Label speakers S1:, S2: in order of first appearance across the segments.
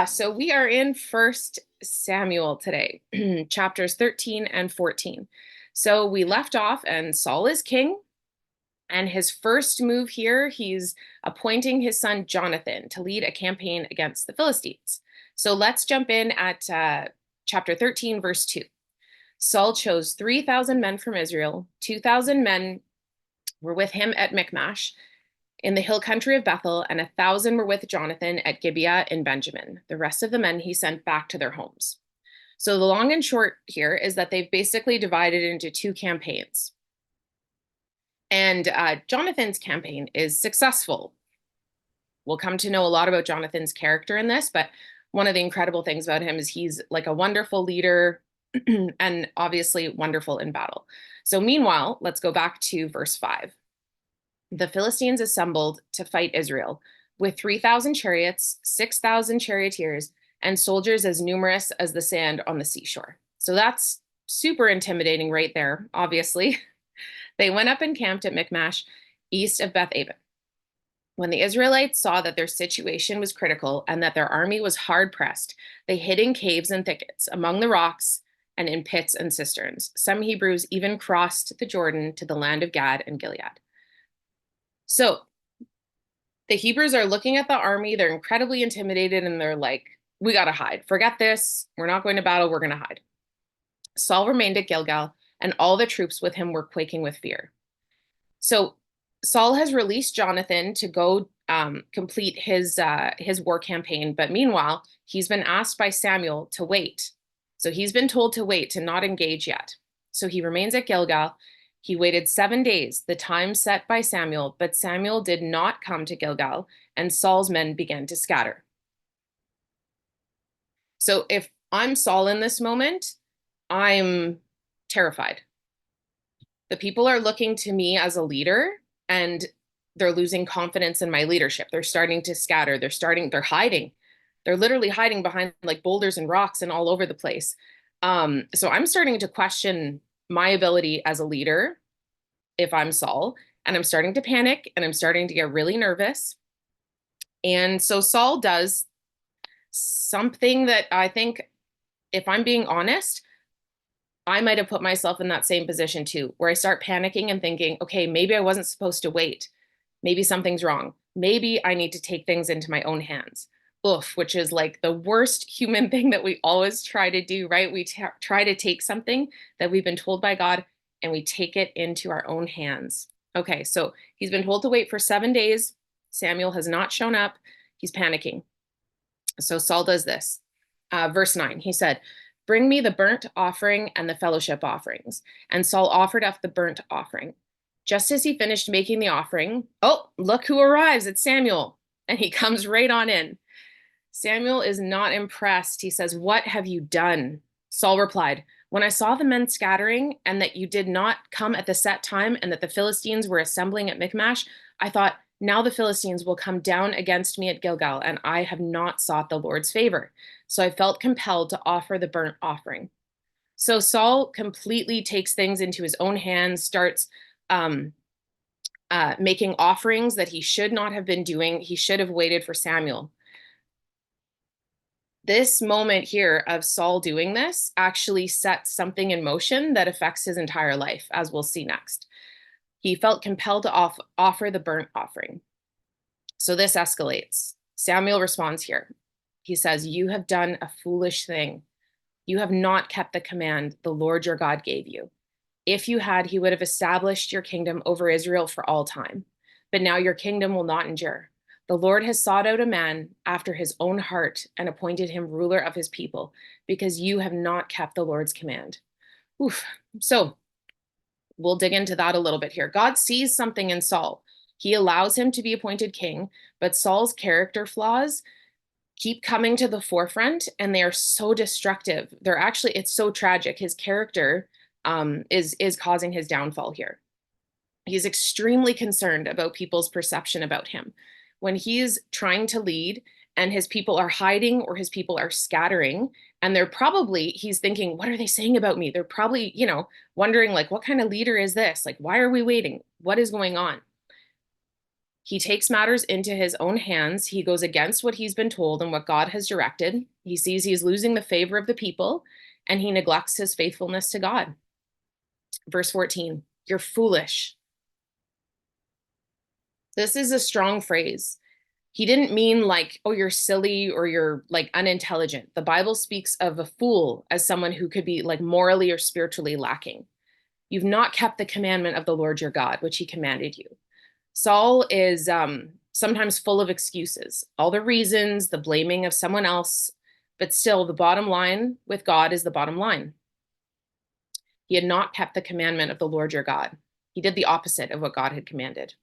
S1: So we are in First Samuel today, chapters 13 and 14. So we left off, and Saul is king. And his first move here, he's appointing his son Jonathan to lead a campaign against the Philistines. So let's jump in at chapter 13, verse 2. Saul chose 3,000 men from Israel. 2,000 men were with him at Michmash in the hill country of Bethel, and 1,000 were with Jonathan at Gibeah in Benjamin. The rest of the men he sent back to their homes. So the long and short here is that they've basically divided into two campaigns. And Jonathan's campaign is successful. We'll come to know a lot about Jonathan's character in this, but one of the incredible things about him is he's like a wonderful leader and obviously wonderful in battle. So meanwhile, let's go back to verse 5. The Philistines assembled to fight Israel with 3,000 chariots, 6,000 charioteers, and soldiers as numerous as the sand on the seashore. So that's super intimidating right there, obviously. They went up and camped at Michmash, east of Beth-aven. When the Israelites saw that their situation was critical and that their army was hard-pressed, they hid in caves and thickets, among the rocks, and in pits and cisterns. Some Hebrews even crossed the Jordan to the land of Gad and Gilead. So the Hebrews are looking at the army. They're incredibly intimidated, and they're like, we got to hide. Forget this. We're not going to battle. We're going to hide. Saul remained at Gilgal, and all the troops with him were quaking with fear. So Saul has released Jonathan to go complete his war campaign, but meanwhile, he's been asked by Samuel to wait. So he's been told to wait, to not engage yet. So he remains at Gilgal. He waited 7 days, the time set by Samuel, but Samuel did not come to Gilgal, and Saul's men began to scatter. So if I'm Saul in this moment, I'm terrified. The people are looking to me as a leader, and they're losing confidence in my leadership. They're starting to scatter. They're hiding. They're literally hiding behind like boulders and rocks and all over the place. So I'm starting to question my ability as a leader if I'm Saul, and I'm starting to panic, and I'm starting to get really nervous. And so Saul does something that I think, if I'm being honest, I might have put myself in that same position too, where I start panicking and thinking, okay, maybe I wasn't supposed to wait. Maybe something's wrong. Maybe I need to take things into my own hands. Oof, which is like the worst human thing that we always try to do, right? We try to take something that we've been told by God and we take it into our own hands. Okay, so he's been told to wait for 7 days. Samuel has not shown up. He's panicking. So Saul does this. Verse 9, he said, "Bring me the burnt offering and the fellowship offerings." And Saul offered up the burnt offering. Just as he finished making the offering, oh, look who arrives. It's Samuel. And he comes right on in. Samuel is not impressed. He says, "What have you done?" Saul replied, "When I saw the men scattering and that you did not come at the set time and that the Philistines were assembling at Michmash, I thought, now the Philistines will come down against me at Gilgal, and I have not sought the Lord's favor. So I felt compelled to offer the burnt offering." So Saul completely takes things into his own hands, starts making offerings that he should not have been doing. He should have waited for Samuel. This moment here of Saul doing this actually sets something in motion that affects his entire life, as we'll see next. He felt compelled to offer the burnt offering. So this escalates. Samuel responds here. He says, "You have done a foolish thing. You have not kept the command the Lord your God gave you. If you had, he would have established your kingdom over Israel for all time. But now your kingdom will not endure. The Lord has sought out a man after his own heart and appointed him ruler of his people, because you have not kept the Lord's command." Oof. So we'll dig into that a little bit here. God sees something in Saul. He allows him to be appointed king, but Saul's character flaws keep coming to the forefront, and they are so destructive. It's so tragic. His character is causing his downfall here. He's extremely concerned about people's perception about him. When he's trying to lead and his people are hiding or his people are scattering, and he's thinking, what are they saying about me? They're probably, wondering like, what kind of leader is this? Like, why are we waiting? What is going on? He takes matters into his own hands. He goes against what he's been told and what God has directed. He sees he's losing the favor of the people, and he neglects his faithfulness to God. Verse 14, you're foolish. This is a strong phrase. He didn't mean like, oh, you're silly or you're like unintelligent. The Bible speaks of a fool as someone who could be like morally or spiritually lacking. You've not kept the commandment of the Lord your God, which he commanded you. Saul is sometimes full of excuses, all the reasons, the blaming of someone else, but still the bottom line with God is the bottom line. He had not kept the commandment of the Lord your God. He did the opposite of what God had commanded.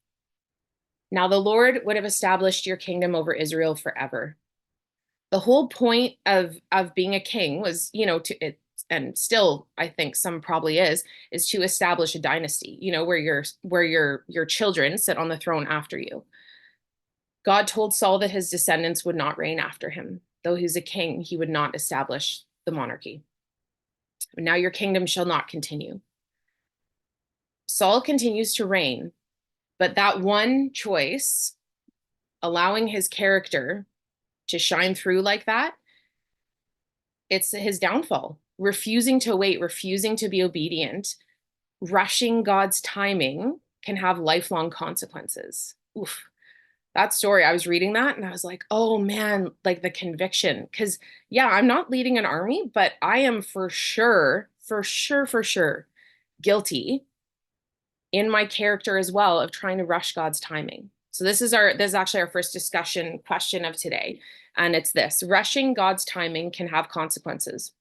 S1: Now the Lord would have established your kingdom over Israel forever. The whole point of being a king was, to it, and still I think some probably is to establish a dynasty, where your children sit on the throne after you. God told Saul that his descendants would not reign after him. Though he's a king, he would not establish the monarchy. Now your kingdom shall not continue. Saul continues to reign, but that one choice, allowing his character to shine through like that, it's his downfall. Refusing to wait, refusing to be obedient, rushing God's timing can have lifelong consequences. Oof. That story, I was reading that and I was like, oh man, like the conviction. Because, yeah, I'm not leading an army, but I am for sure guilty in my character as well of trying to rush God's timing. So this is actually our first discussion question of today. And it's this: rushing God's timing can have consequences.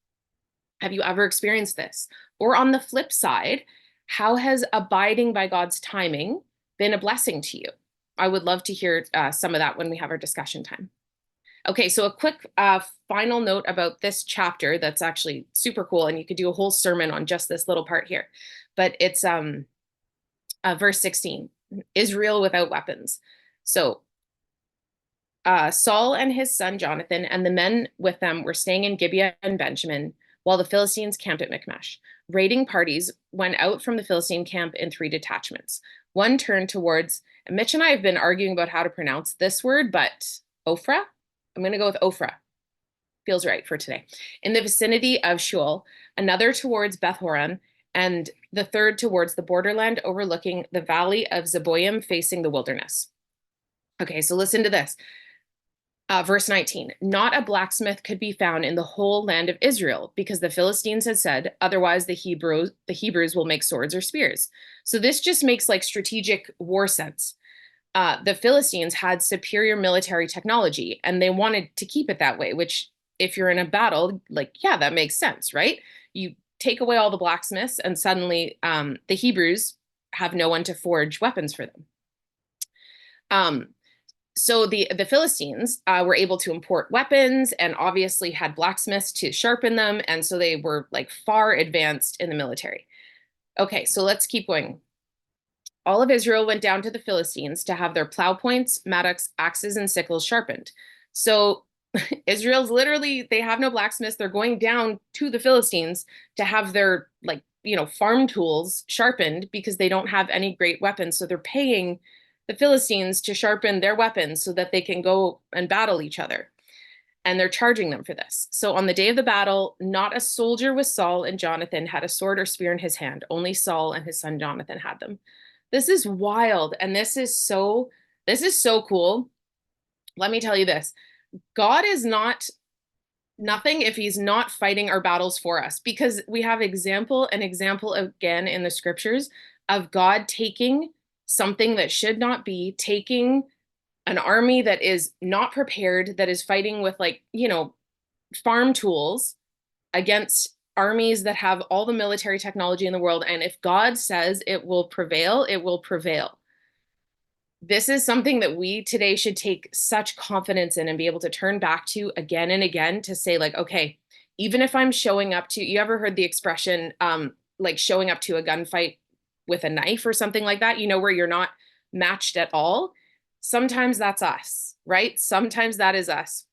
S1: Have you ever experienced this? Or on the flip side, how has abiding by God's timing been a blessing to you? I would love to hear some of that when we have our discussion time. Okay, so a quick final note about this chapter that's actually super cool, and you could do a whole sermon on just this little part here. But it's verse 16, Israel without weapons. So Saul and his son Jonathan and the men with them were staying in Gibeah and Benjamin, while the Philistines camped at Michmash. Raiding parties went out from the Philistine camp in 3 detachments. One turned towards, and Mitch and I have been arguing about how to pronounce this word, but Ophrah? I'm going to go with Ophrah. Feels right for today. In the vicinity of Shual, another towards Beth-horon, and the third towards the borderland overlooking the valley of Zeboim facing the wilderness. Okay, so listen to this. Verse 19, not a blacksmith could be found in the whole land of Israel because the Philistines had said, otherwise the Hebrews will make swords or spears. So this just makes like strategic war sense. The Philistines had superior military technology and they wanted to keep it that way, which if you're in a battle, like, yeah, that makes sense, right? You take away all the blacksmiths and suddenly the Hebrews have no one to forge weapons for them. So the Philistines were able to import weapons and obviously had blacksmiths to sharpen them. And so they were like far advanced in the military. Okay, so let's keep going. All of Israel went down to the Philistines to have their plow points, mattocks, axes, and sickles sharpened. So Israel's literally, they have no blacksmiths. They're going down to the Philistines to have their farm tools sharpened because they don't have any great weapons. So they're paying the Philistines to sharpen their weapons so that they can go and battle each other. And they're charging them for this. So on the day of the battle, not a soldier with Saul and Jonathan had a sword or spear in his hand. Only Saul and his son Jonathan had them. This is wild. And this is so cool. Let me tell you this. God is not nothing if he's not fighting our battles for us, because we have example again in the scriptures of God taking something that should not be, taking an army that is not prepared, that is fighting with farm tools against armies that have all the military technology in the world. And if God says it will prevail, it will prevail. This is something that we today should take such confidence in and be able to turn back to again and again to say, like, okay, even if I'm showing up to, you ever heard the expression, like showing up to a gunfight with a knife or something like that, where you're not matched at all? Sometimes that's us, right? Sometimes that is us.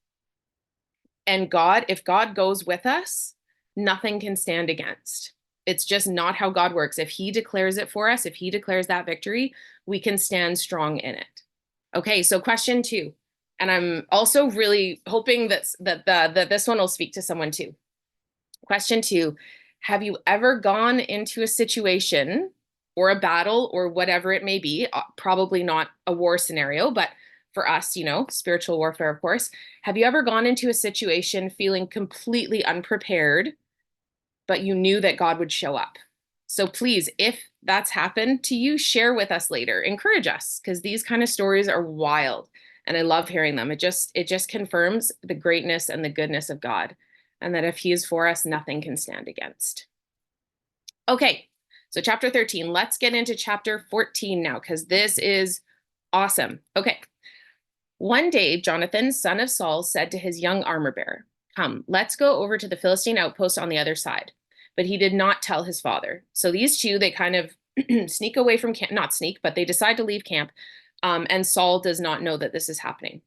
S1: And God, if God goes with us, nothing can stand against. It's just not how God works. If he declares it for us, if he declares that victory, we can stand strong in it. Okay, so question 2. And I'm also really hoping that this one will speak to someone too. Question 2, have you ever gone into a situation or a battle or whatever it may be, probably not a war scenario, but for us, spiritual warfare, of course. Have you ever gone into a situation feeling completely unprepared, but you knew that God would show up? So please, if that's happened to you, share with us later. Encourage us, because these kind of stories are wild and I love hearing them. It just confirms the greatness and the goodness of God, and that if he is for us, nothing can stand against. Okay, so chapter 13. Let's get into chapter 14 now, because this is awesome. Okay. One day, Jonathan, son of Saul, said to his young armor bearer, "Come, let's go over to the Philistine outpost on the other side." But he did not tell his father. So these two, they kind of sneak away from camp, not sneak, but they decide to leave camp. And Saul does not know that this is happening.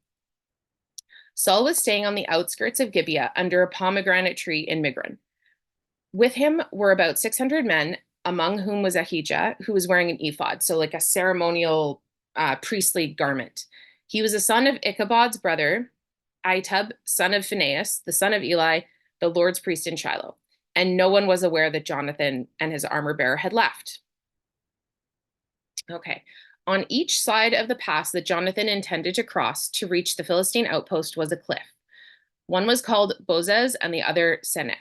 S1: Saul was staying on the outskirts of Gibeah under a pomegranate tree in Migron. With him were about 600 men, among whom was Ahijah, who was wearing an ephod, so like a ceremonial priestly garment. He was a son of Ichabod's brother, Ahitub, son of Phinehas, the son of Eli, the Lord's priest in Shiloh. And no one was aware that Jonathan and his armor bearer had left. Okay. On each side of the pass that Jonathan intended to cross to reach the Philistine outpost was a cliff. One was called Bozez and the other Seneh.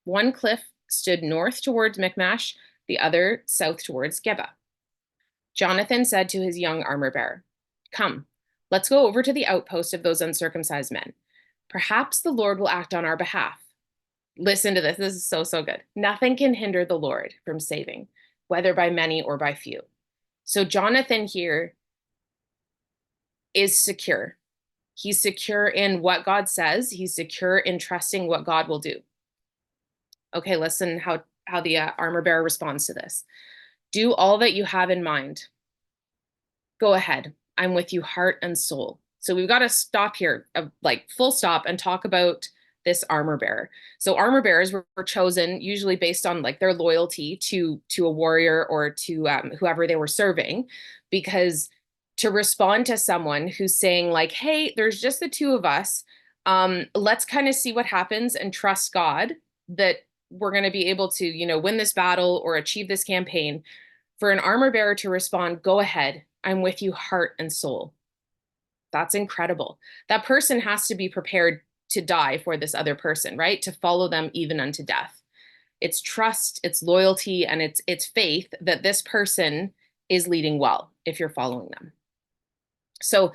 S1: One cliff stood north towards Michmash, the other south towards Geba. Jonathan said to his young armor bearer, "Come, let's go over to the outpost of those uncircumcised men. Perhaps the Lord will act on our behalf." Listen to this. This is so, so good. Nothing can hinder the Lord from saving, whether by many or by few. So Jonathan here is secure. He's secure in what God says. He's secure in trusting what God will do. Okay, listen how the armor bearer responds to this. "Do all that you have in mind. Go ahead. I'm with you, heart and soul." So we've got to stop here, like full stop, and talk about this armor bearer. So armor bearers were chosen usually based on like their loyalty to a warrior or to whoever they were serving, because to respond to someone who's saying like, "Hey, there's just the two of us. Let's kind of see what happens and trust God that we're going to be able to, win this battle or achieve this campaign." For an armor bearer to respond, "Go ahead. I'm with you, heart and soul." That's incredible. That person has to be prepared to die for this other person, right? To follow them even unto death. It's trust, it's loyalty, and it's faith that this person is leading well if you're following them. So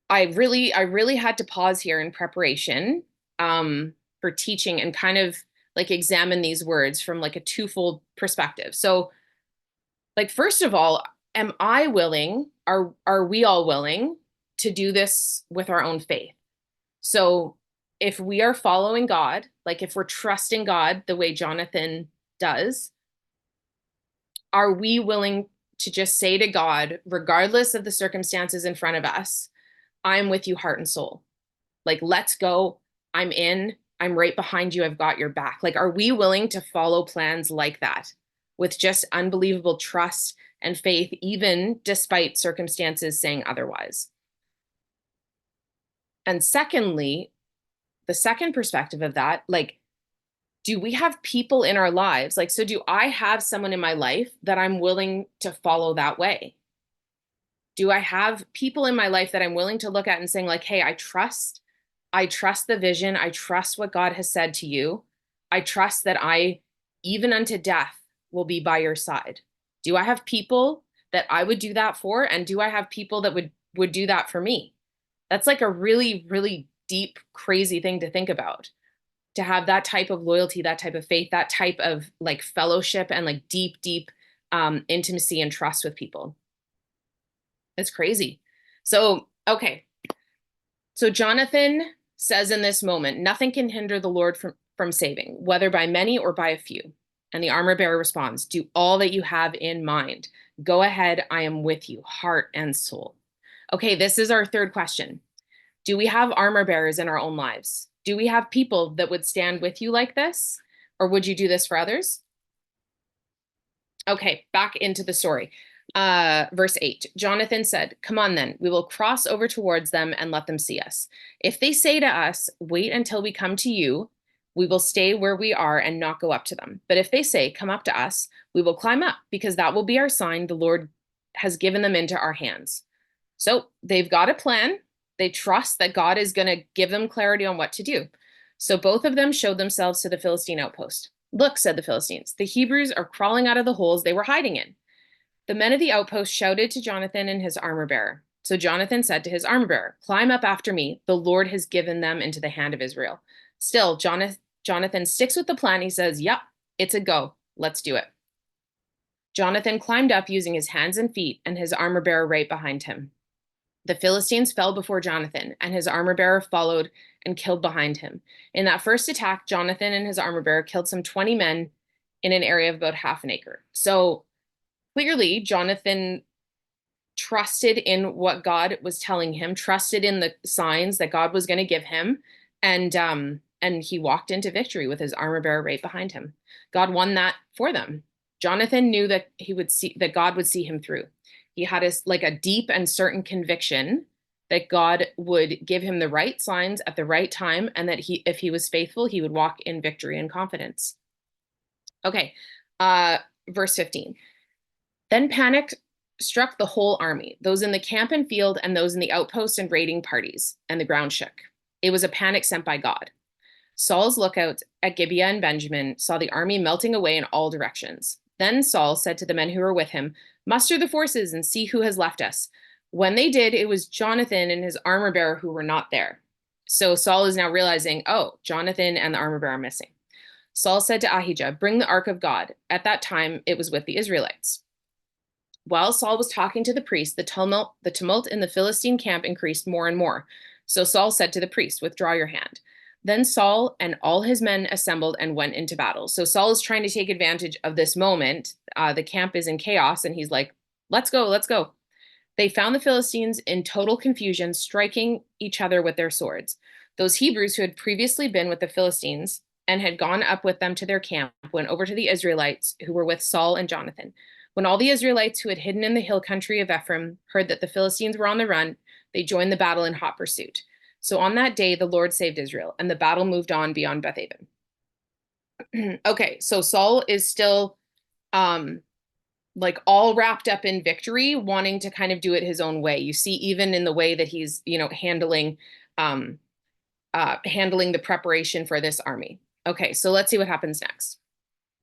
S1: I really had to pause here in preparation for teaching and kind of like examine these words from like a twofold perspective. So like, first of all, am I willing, are we all willing to do this with our own faith? So if we are following God, like if we're trusting God the way Jonathan does, are we willing to just say to God, regardless of the circumstances in front of us, "I'm with you, heart and soul. Like, let's go. I'm in. I'm right behind you. I've got your back." Like, are we willing to follow plans like that with just unbelievable trust and faith, even despite circumstances saying otherwise? And secondly, the second perspective of that, like, do we have people in our lives? Like, so do I have someone in my life that I'm willing to follow that way? Do I have people in my life that I'm willing to look at and saying like, "Hey, I trust the vision. I trust what God has said to you. I trust that I, even unto death, will be by your side." Do I have people that I would do that for? And do I have people that would do that for me? That's like a really, really deep, crazy thing to think about. To have that type of loyalty, that type of faith, that type of like fellowship and like deep, deep intimacy and trust with people. It's crazy. So, okay. So Jonathan says in this moment, "Nothing can hinder the Lord from saving, whether by many or by a few." And the armor bearer responds, "Do all that you have in mind. Go ahead. I am with you, heart and soul." Okay, this is our third question. Do we have armor bearers in our own lives? Do we have people that would stand with you like this? Or would you do this for others? Okay, back into the story. Verse 8, Jonathan said, "Come on then, we will cross over towards them and let them see us. If they say to us, 'Wait until we come to you,' we will stay where we are and not go up to them. But if they say, 'Come up to us,' we will climb up, because that will be our sign the Lord has given them into our hands." So they've got a plan. They trust that God is going to give them clarity on what to do. So both of them showed themselves to the Philistine outpost. "Look," said the Philistines, "the Hebrews are crawling out of the holes they were hiding in." The men of the outpost shouted to Jonathan and his armor bearer. So Jonathan said to his armor bearer, "Climb up after me. The Lord has given them into the hand of Israel." Still, Jonathan sticks with the plan. He says, "Yep, it's a go. Let's do it." Jonathan climbed up using his hands and feet, and his armor bearer right behind him. The Philistines fell before Jonathan, and his armor bearer followed and killed behind him. In that first attack, Jonathan and his armor bearer killed some 20 men in an area of about half an acre. So clearly, Jonathan trusted in what God was telling him, trusted in the signs that God was going to give him, and he walked into victory with his armor bearer right behind him. God won that for them. Jonathan knew that God would see him through. He had a deep and certain conviction that God would give him the right signs at the right time, and that if he was faithful, he would walk in victory and confidence. Okay, verse 15. Then panic struck the whole army, those in the camp and field and those in the outposts and raiding parties, and the ground shook. It was a panic sent by God. Saul's lookouts at Gibeah and Benjamin saw the army melting away in all directions. Then Saul said to the men who were with him, "Muster the forces and see who has left us." When they did, it was Jonathan and his armor bearer who were not there. So Saul is now realizing, oh, Jonathan and the armor bearer are missing. Saul said to Ahijah, "Bring the ark of God." At that time, it was with the Israelites. While Saul was talking to the priest, the tumult in the Philistine camp increased more and more. So Saul said to the priest, "Withdraw your hand." Then Saul and all his men assembled and went into battle. So Saul is trying to take advantage of this moment. The camp is in chaos, and he's like, "Let's go, let's go." They found the Philistines in total confusion, striking each other with their swords. Those Hebrews who had previously been with the Philistines and had gone up with them to their camp went over to the Israelites who were with Saul and Jonathan. When all the Israelites who had hidden in the hill country of Ephraim heard that the Philistines were on the run, they joined the battle in hot pursuit. So on that day, the Lord saved Israel, and the battle moved on beyond Bethaven. Okay, so Saul is still all wrapped up in victory, wanting to kind of do it his own way. You see, even in the way that he's, handling the preparation for this army. Okay, so let's see what happens next.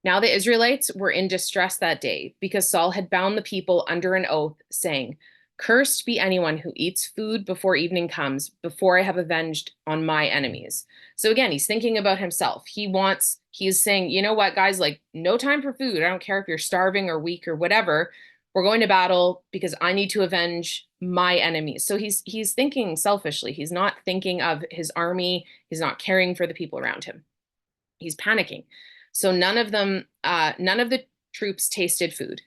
S1: Now the Israelites were in distress that day because Saul had bound the people under an oath, saying, "Cursed be anyone who eats food before evening comes, before I have avenged on my enemies." So again, he's thinking about himself. He's saying, you know what, guys, no time for food. I don't care if you're starving or weak or whatever. We're going to battle because I need to avenge my enemies. So he's thinking selfishly. He's not thinking of his army. He's not caring for the people around him. He's panicking. So none of the troops tasted food.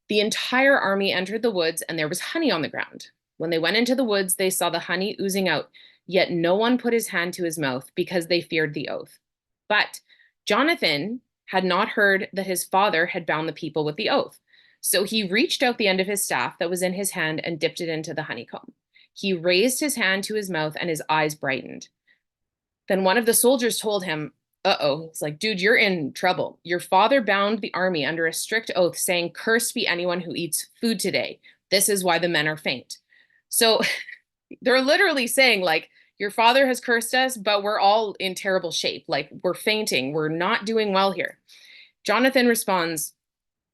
S1: The entire army entered the woods, and there was honey on the ground. When they went into the woods, they saw the honey oozing out, yet no one put his hand to his mouth because they feared the oath. But Jonathan had not heard that his father had bound the people with the oath. So he reached out the end of his staff that was in his hand and dipped it into the honeycomb. He raised his hand to his mouth, and his eyes brightened. Then one of the soldiers told him, uh-oh, it's like, "Dude, you're in trouble. Your father bound the army under a strict oath saying, 'Cursed be anyone who eats food today.' This is why the men are faint." So they're literally saying, your father has cursed us, but we're all in terrible shape. We're fainting. We're not doing well here. Jonathan responds,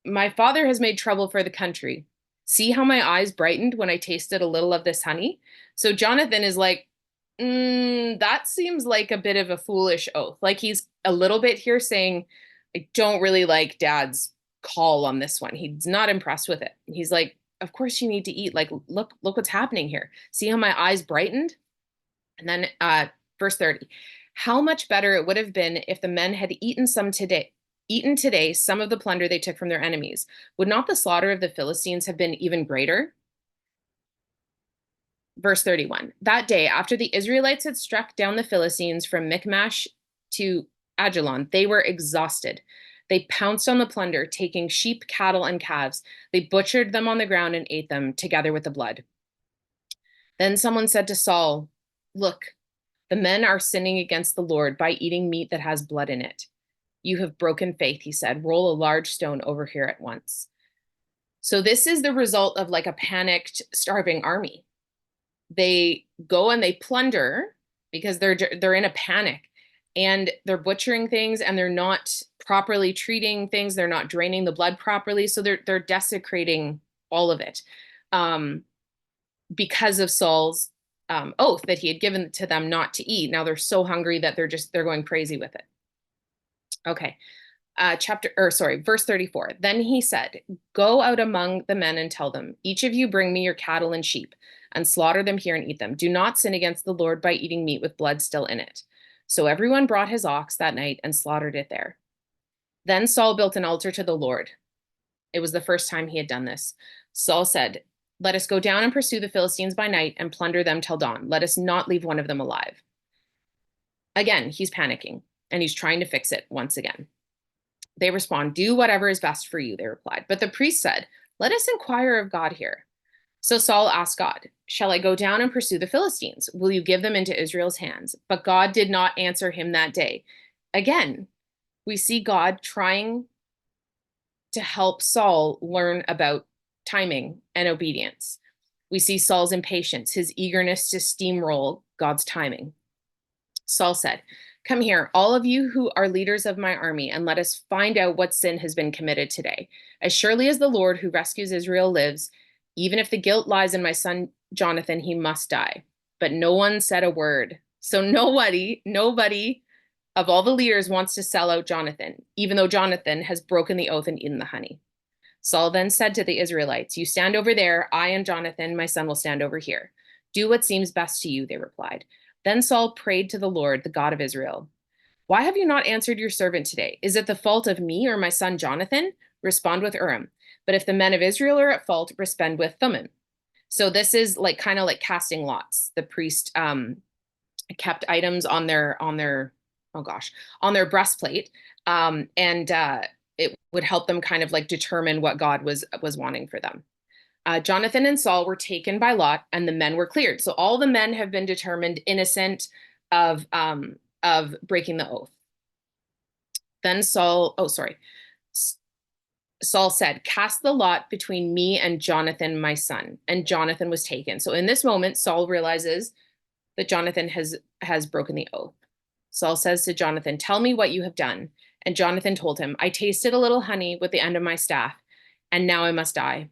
S1: "My father has made trouble for the country. See how my eyes brightened when I tasted a little of this honey?" So Jonathan is like, that seems like a bit of a foolish oath. He's a little bit here saying, "I don't really like Dad's call on this one." He's not impressed with it. He's like, "Of course you need to eat. Look what's happening here. See how my eyes brightened?" And then verse 30. "How much better it would have been if the men had eaten today some of the plunder they took from their enemies. Would not the slaughter of the Philistines have been even greater?" Verse 31. "That day, after the Israelites had struck down the Philistines from Michmash to Ajalon, they were exhausted. They pounced on the plunder, taking sheep, cattle, and calves. They butchered them on the ground and ate them together with the blood. Then someone said to Saul, "Look, the men are sinning against the Lord by eating meat that has blood in it." "You have broken faith," he said. "Roll a large stone over here at once." So this is the result of like a panicked, starving army. They go and they plunder because they're in a panic, and they're butchering things, and they're not properly treating things. They're not draining the blood properly, so they're desecrating all of it, because of Saul's oath that he had given to them not to eat. Now they're so hungry that they're going crazy with it. Okay. Verse 34. Then he said, "Go out among the men and tell them, each of you bring me your cattle and sheep, and slaughter them here and eat them. Do not sin against the Lord by eating meat with blood still in it." So everyone brought his ox that night and slaughtered it there. Then Saul built an altar to the Lord. It was the first time he had done this. Saul said, "Let us go down and pursue the Philistines by night and plunder them till dawn. Let us not leave one of them alive." Again, he's panicking, and he's trying to fix it once again. They respond, "Do whatever is best for you," they replied. But the priest said, "Let us inquire of God here." So Saul asked God, "Shall I go down and pursue the Philistines? Will you give them into Israel's hands?" But God did not answer him that day. Again, we see God trying to help Saul learn about timing and obedience. We see Saul's impatience, his eagerness to steamroll God's timing. Saul said, "Come here, all of you who are leaders of my army, and let us find out what sin has been committed today. As surely as the Lord who rescues Israel lives, even if the guilt lies in my son Jonathan, he must die." But no one said a word. So nobody of all the leaders wants to sell out Jonathan, even though Jonathan has broken the oath and eaten the honey. Saul then said to the Israelites, "You stand over there, I and Jonathan, my son, will stand over here. Do what seems best to you," they replied. Then Saul prayed to the Lord, the God of Israel. "Why have you not answered your servant today? Is it the fault of me or my son Jonathan? Respond with Urim. But if the men of Israel are at fault, respond with Thummim." So this is like kind of like casting lots. The priest kept items on their on their breastplate, and it would help them kind of like determine what God was wanting for them. Jonathan and Saul were taken by lot, and the men were cleared. So all the men have been determined innocent of breaking the oath. Then Saul said, "Cast the lot between me and Jonathan, my son." And Jonathan was taken. So in this moment, Saul realizes that Jonathan has broken the oath. Saul says to Jonathan, "Tell me what you have done." And Jonathan told him, "I tasted a little honey with the end of my staff, and now I must die."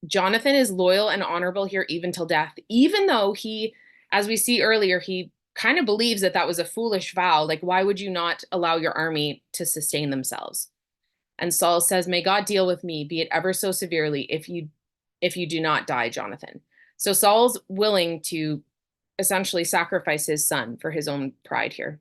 S1: Jonathan is loyal and honorable here even till death, even though he, as we see earlier, he kind of believes that that was a foolish vow. Like, why would you not allow your army to sustain themselves? And Saul says, "May God deal with me, be it ever so severely, if you do not die, Jonathan." So Saul's willing to essentially sacrifice his son for his own pride here.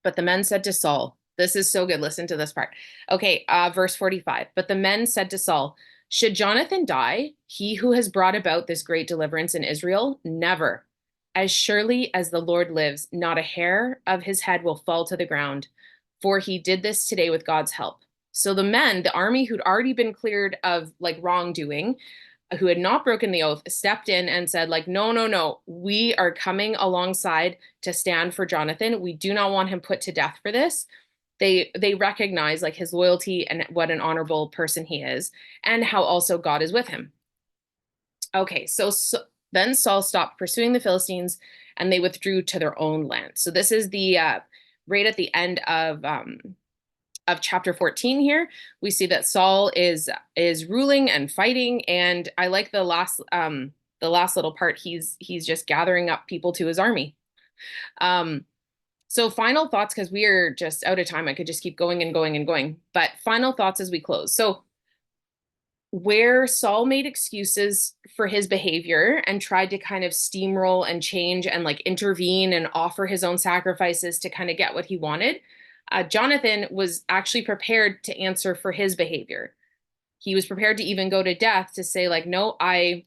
S1: But the men said to Saul, this is so good. Listen to this part. Okay, verse 45. But the men said to Saul, "Should Jonathan die, he who has brought about this great deliverance in Israel? Never. As surely as the Lord lives, not a hair of his head will fall to the ground, for he did this today with God's help." So the men, the army who'd already been cleared of like wrongdoing, who had not broken the oath, stepped in and said, like, "No, no, no, we are coming alongside to stand for Jonathan. We do not want him put to death for this." They recognize like his loyalty and what an honorable person he is, and how also God is with him. Okay, so then Saul stopped pursuing the Philistines, and they withdrew to their own land. So this is the right at the end of chapter 14 here. We see that Saul is ruling and fighting, and I like the last little part. He's just gathering up people to his army. So final thoughts, because we are just out of time. I could just keep going and going and going, but final thoughts as we close. So where Saul made excuses for his behavior and tried to kind of steamroll and change and like intervene and offer his own sacrifices to kind of get what he wanted, Jonathan was actually prepared to answer for his behavior. He was prepared to even go to death to say like, "No, I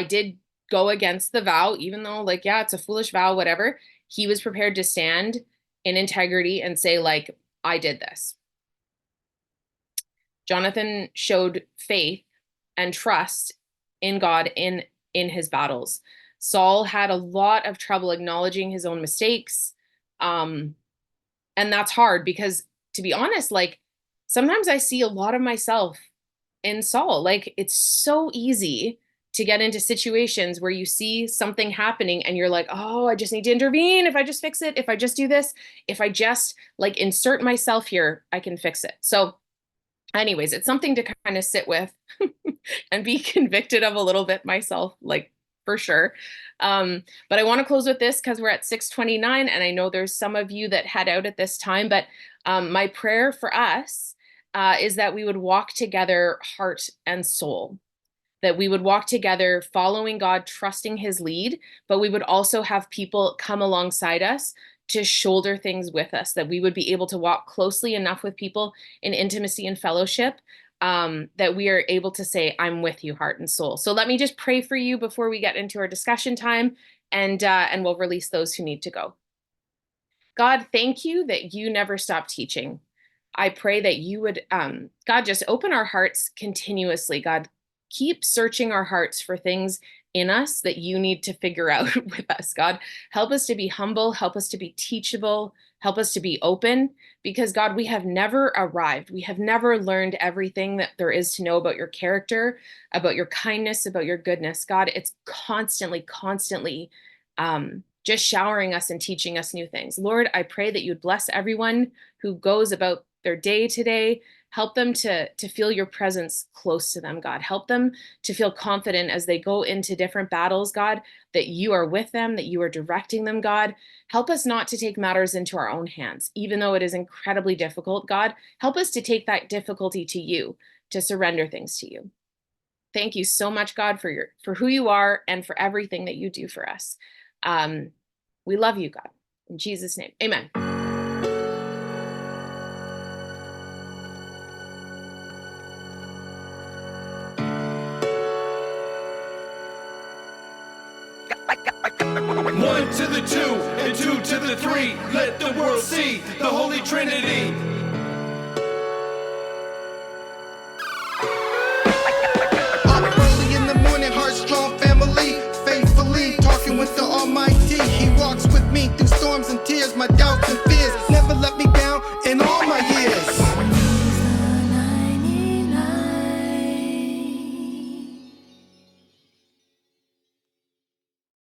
S1: did go against the vow, even though like, yeah, it's a foolish vow, whatever." He was prepared to stand in integrity and say like, "I did this." Jonathan showed faith and trust in God in his battles. Saul had a lot of trouble acknowledging his own mistakes. And that's hard because, to be honest, like sometimes I see a lot of myself in Saul. Like it's so easy to get into situations where you see something happening and you're like, oh, I just need to intervene. If I just fix it, if I just do this, if I just like insert myself here, I can fix it. So anyways, it's something to kind of sit with and be convicted of a little bit myself, like for sure. But I want to close with this because we're at 6:29, and I know there's some of you that head out at this time. But my prayer for us is that we would walk together, heart and soul. That we would walk together, following God, trusting his lead, but we would also have people come alongside us to shoulder things with us, that we would be able to walk closely enough with people in intimacy and fellowship, that we are able to say, I'm with you, heart and soul. So let me just pray for you before we get into our discussion time, and we'll release those who need to go. God, thank you that you never stop teaching. I pray that you would, God, just open our hearts continuously. God, keep searching our hearts for things in us that you need to figure out with us. God, help us to be humble, help us to be teachable, help us to be open, because God, we have never arrived. We have never learned everything that there is to know about your character, about your kindness, about your goodness. God, it's constantly just showering us and teaching us new things. Lord, I pray that you'd bless everyone who goes about their day today. Help them to feel your presence close to them, God. Help them to feel confident as they go into different battles, God, that you are with them, that you are directing them, God. Help us not to take matters into our own hands, even though it is incredibly difficult, God. Help us to take that difficulty to you, to surrender things to you. Thank you so much, God, for who you are and for everything that you do for us. We love you, God. In Jesus' name, amen.
S2: One to the two and two to the three. Let the world see the Holy Trinity.